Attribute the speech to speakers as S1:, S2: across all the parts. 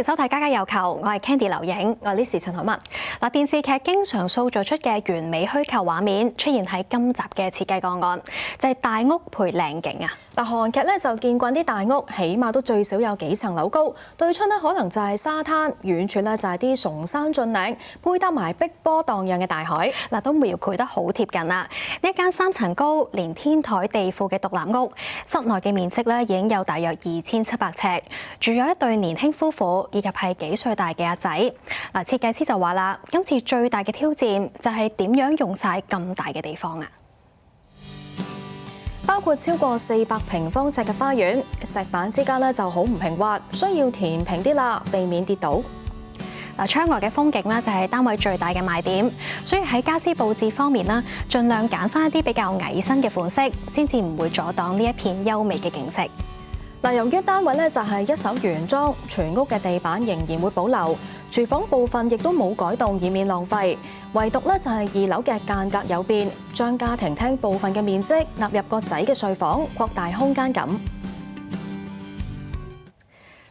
S1: 迎收睇《家家有球》，我係 Candy 劉影，
S2: 我係 Liz 陳可文。
S1: 電視劇經常塑造出嘅完美虛構畫面出現喺今集嘅設計個案，就係大屋配靚景啊！
S2: 韓劇咧就見慣啲大屋，起碼都最少有幾層樓高，對出咧可能就係沙灘，遠處咧就係啲崇山峻嶺，配搭埋碧波盪漾嘅大海。
S1: 都描繪得好貼近啦！呢一間3層高、連天台地庫嘅獨立屋，室內嘅面積咧已經有大約2700尺，住咗一對年輕夫婦以及係幾歲大嘅阿仔。設計師就話啦，今次最大嘅挑戰就係點樣用晒咁大嘅地方啊！
S2: 包括超過400平方尺嘅花園，石板之間咧就好唔平滑，需要填平啲啦，避免跌倒。
S1: 窗外嘅風景咧就係單位最大嘅賣點，所以喺家私佈置方面咧，盡量揀翻一啲比較矮身嘅款式，先至唔會阻擋呢一片優美嘅景色。
S2: 由於單位咧就係一手原裝，全屋嘅地板仍然會保留，廚房部分亦都冇改動，以免浪費。唯獨咧就係2樓嘅間隔有變，將家庭廳部分嘅面積納入個仔嘅睡房，擴大空間感。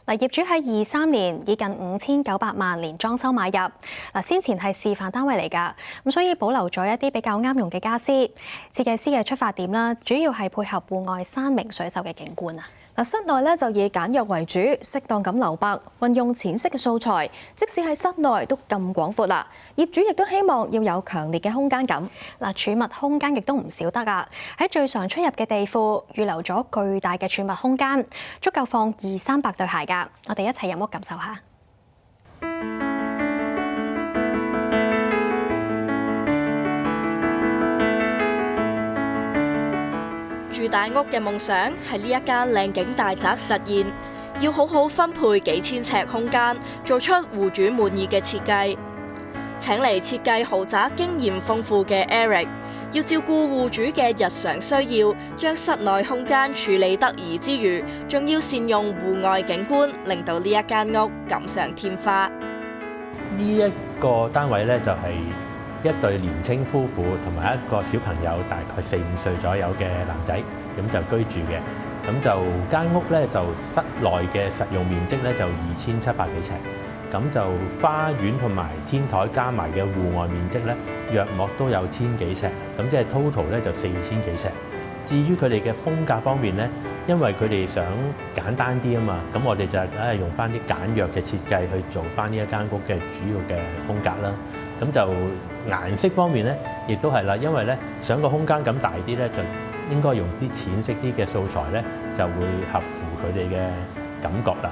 S1: 業主喺23年以近5900萬年裝修買入，先前係示範單位嚟㗎，咁所以保留咗一啲比較啱用嘅家私。設計師嘅出發點啦，主要係配合戶外山明水秀嘅景觀啊。
S2: 室內咧就以簡約為主，適當咁留白，運用淺色嘅素材，即使喺室內都咁廣闊啦。業主亦都希望要有強烈嘅空間感。
S1: 儲物空間亦都唔少得啊！喺最常出入嘅地庫預留咗巨大嘅儲物空間，足夠放200-300對鞋㗎。我哋一齊入屋感受下。
S3: 住大屋嘅夢想係呢一間靚景大宅實現，要好好分配幾千尺空間，做出戶主滿意嘅設計。請嚟設計豪宅經驗豐富嘅 Eric， 要照顧戶主嘅日常需要，將室內空間處理得宜之餘，仲要善用戶外景觀，令到呢一間屋錦上添花。
S4: 呢一個單位咧就係一對年青夫婦同埋一個小朋友，大概4-5歲左右嘅男仔，咁就居住嘅。咁就間屋咧就室內嘅實用面積咧就2700幾尺，咁就花園同埋天台加埋嘅戶外面積咧，約莫都有1000幾尺，咁即係 total 咧就4000幾尺。至於佢哋嘅風格方面咧，因為佢哋想簡單啲啊嘛，咁我哋就用翻啲簡約嘅設計去做翻呢一間屋嘅主要嘅風格啦。咁就顏色方面咧，亦都係啦，因為咧想個空間感大啲咧，就應該用啲淺色啲嘅素材咧，就會合乎佢哋嘅感覺啦。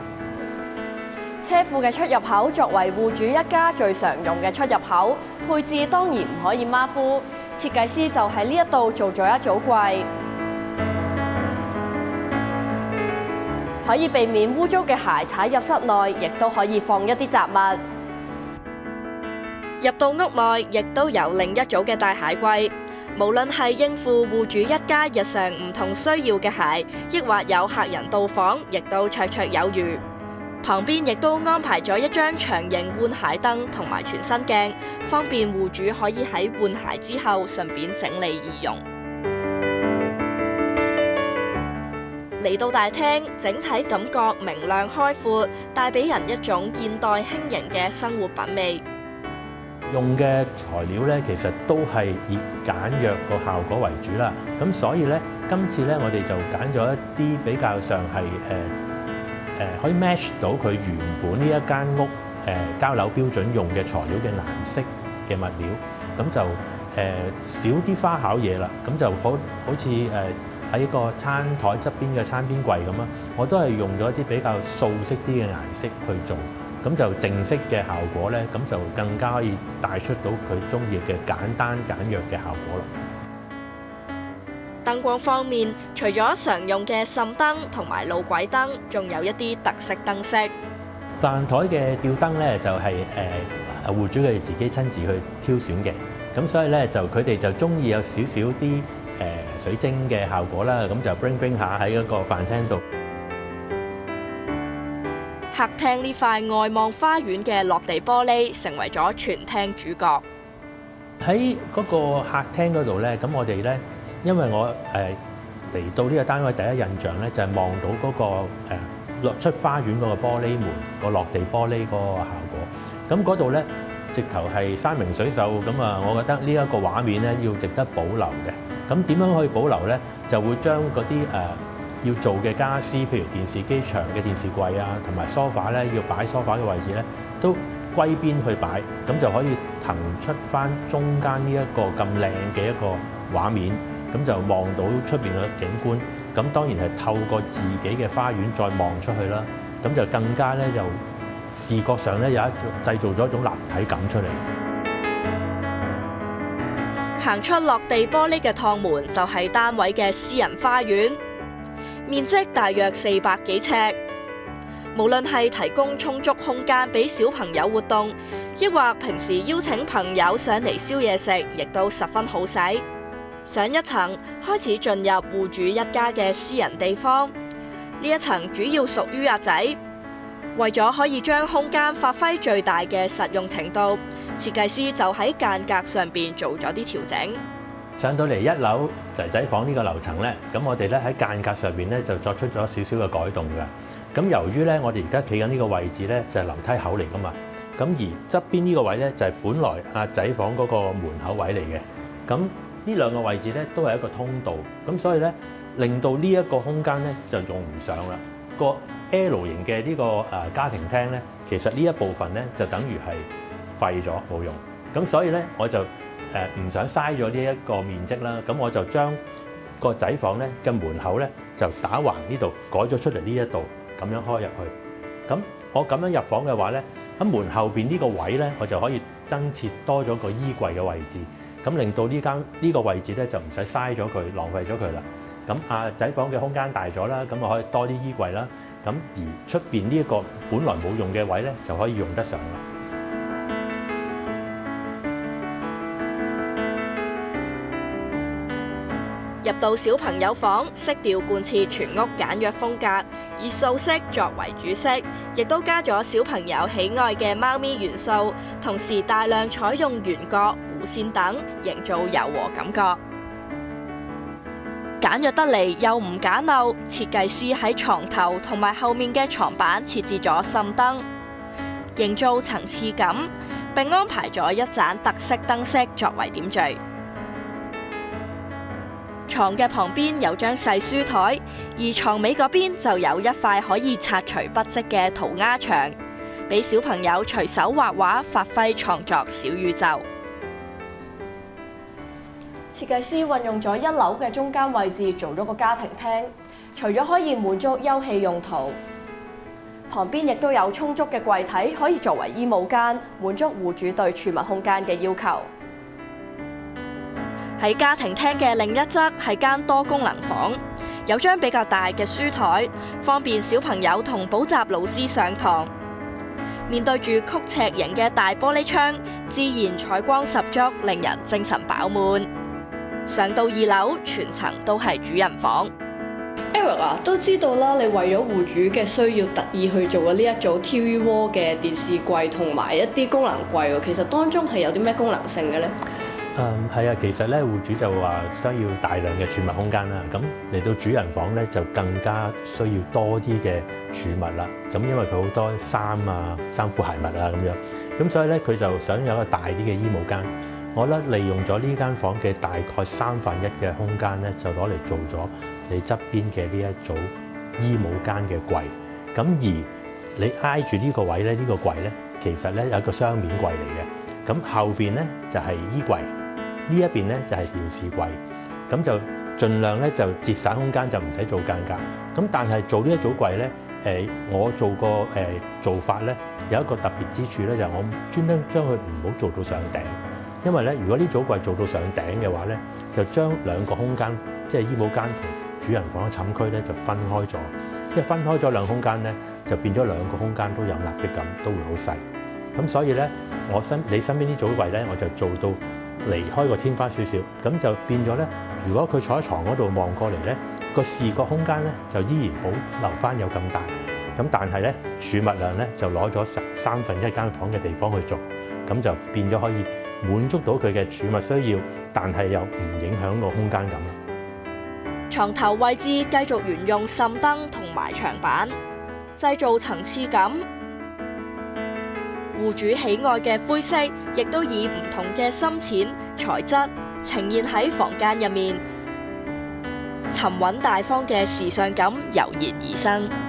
S3: 車庫嘅出入口作為戶主一家最常用嘅出入口，配置當然唔可以馬虎。設計師就喺呢一度做咗一組櫃，可以避免污糟嘅鞋踩入室內，亦都可以放一啲雜物。入到屋內，亦都有另一組嘅大鞋櫃，無論係應付戶主一家日常唔同需要嘅鞋，抑或有客人到訪，亦都綽綽有餘。旁邊亦都安排咗一張長形換鞋燈同埋全身鏡，方便戶主可以喺換鞋之後順便整理儀容。嚟到大廳，整體感覺明亮開闊，帶俾人一種現代輕盈嘅生活品味。
S4: 用嘅材料咧，其實都係以簡約個效果為主啦。咁所以咧，今次咧我哋就揀咗一啲比較上係可以 match 到佢原本呢一間屋交樓標準用嘅材料嘅顏色嘅物料，咁就少啲花巧嘢啦。咁就好似喺一個餐台側邊嘅餐邊櫃咁啊，我都係用咗一啲比較素色啲嘅顏色去做，咁就正式嘅效果咧，咁就更加可以帶出到佢中意嘅簡單簡約嘅效果啦。
S3: 燈光方面，除咗常用嘅滲燈同埋路軌燈，仲有一啲特色燈飾。
S4: 飯台嘅吊燈咧就係戶主佢哋自己親自去挑選嘅，咁所以咧就佢哋就中意有少少啲水晶嘅效果啦，咁就 bring 下喺嗰個飯廳度。
S3: 客廳呢塊外望花園嘅落地玻璃，成為咗全廳主角。
S4: 喺嗰個客廳嗰度咧，咁我哋咧，因為我嚟到呢個單位第一印象咧，就係望到嗰個落出花園嗰個玻璃門個落地玻璃嗰個效果。咁嗰度咧，直頭係山明水秀咁啊！我覺得呢一個畫面咧要值得保留嘅。咁點樣可以保留咧？就會將嗰啲要做嘅家私，譬如電視機牆嘅電視櫃啊，同埋梳化咧要擺梳化嘅位置咧，都歸邊去擺，咁就可以騰出翻中間呢一個咁靚嘅一個畫面，咁就望到出邊嘅景觀。咁當然係透過自己嘅花園再望出去啦，咁就更加咧就視覺上咧有一種製造咗一種立體感出嚟。
S3: 行出落地玻璃嘅趟門就係單位嘅私人花園，面積大約400幾尺。無論係提供充足空間俾小朋友活動，抑或平時邀請朋友上嚟燒嘢食，亦都十分好使。上一層開始進入戶主一家嘅私人地方，呢一層主要屬於阿仔。為咗可以將空間發揮最大嘅實用程度，設計師就喺間隔上邊做咗啲調整。
S4: 上到嚟1樓仔仔房呢個樓層咧，咁我哋咧喺間隔上邊咧就作出咗少少嘅改動嘅。咁由於咧我哋而家企緊呢個位置咧就係樓梯口嚟噶嘛，咁而側邊呢個位咧就係本來阿仔房嗰個門口位嚟嘅。咁呢兩個位置咧都係一個通道，咁所以咧令到呢一個空間咧就用唔上啦。個 L 型嘅呢個家庭廳咧，其實呢一部分咧就等於係廢咗冇用，咁所以咧我就唔想嘥咗呢一個面積啦，咁我就將個仔房咧嘅門口咧就打橫呢度改咗出嚟呢一度，咁樣開入去。咁我咁樣入房嘅話咧，喺門後邊呢個位咧，我就可以增設多咗個衣櫃嘅位置，咁令到呢個位置咧就唔使嘥咗佢，浪費咗佢啦。咁阿仔房嘅空間大咗啦，咁我可以多啲衣櫃啦。咁而出邊呢一個本來冇用嘅位咧，就可以用得上啦。
S3: 入到小朋友房，色調貫徹全屋簡約風格，以素色作為主色，亦都加咗小朋友喜愛嘅貓咪元素，同時大量採用圓角、弧線等，營造柔和感覺。簡約得嚟又唔簡陋，設計師喺床頭同埋後面嘅床板設置咗滲燈，營造層次感，並安排咗一盞特色燈飾作為點綴。床嘅旁邊有張細書台，而床尾嗰邊就有一塊可以拆除筆跡嘅塗鴉牆，俾小朋友隨手畫畫，發揮創作小宇宙。設計師運用咗1樓嘅中間位置做咗個家庭廳，除咗可以滿足休憩用途，旁邊亦都有充足嘅櫃體可以作為衣帽間，滿足戶主對儲物空間嘅要求。喺家庭廳嘅另一側係間多功能房，有張比較大嘅書台，方便小朋友同補習老師上堂。面對住曲尺形嘅大玻璃窗，自然採光十足，令人精神飽滿。上到2樓，全層都係主人房。
S5: Eric 啊，都知道啦，你為咗戶主嘅需要，特意去做咗呢一組 TV Wall 嘅電視櫃同埋一啲功能櫃喎。其實當中係有啲咩功能性嘅咧？
S4: 係啊，其實咧戶主就話需要大量嘅儲物空間啦。咁嚟到主人房咧就更加需要多啲嘅儲物啦。咁因為佢好多衫啊、衫褲鞋襪啊咁樣，咁所以咧佢就想有一個大啲嘅衣帽間。我覺得利用咗呢間房嘅大概1/3嘅空間咧，就攞嚟做咗你側邊嘅呢一組衣帽間嘅櫃。咁而你挨住呢個位咧，呢個櫃咧其實咧有一個雙面櫃嚟嘅。咁後邊咧就係衣櫃。呢一邊咧就係電視櫃，咁就盡量咧就節省空間，就唔使做間隔。咁但係做呢一組櫃咧，我做個做法咧有一個特別之處咧，就係我專登將佢唔好做到上頂，因為咧如果呢組櫃做到上頂嘅話咧，就將兩個空間，即係衣帽間同主人房嘅寢區咧就分開咗。因為分開咗兩個空間咧，就變咗兩個空間都有壓迫感，都會好細。咁所以咧，你身邊呢組櫃咧，我就做到離開個天花少少，咁就變咗咧。如果佢坐喺床嗰度望過嚟咧，個視覺空間咧就依然保留翻有咁大。咁但係咧儲物量咧就攞咗1/3間房嘅地方去做，咁就變咗可以滿足到佢嘅儲物需要，但係又唔影響個空間感。
S3: 床頭位置繼續沿用滲燈同埋牆板，製造層次感。戶主喜愛嘅灰色，亦都以唔同嘅深淺材質呈現喺房間入面，沉穩大方嘅時尚感油然而生。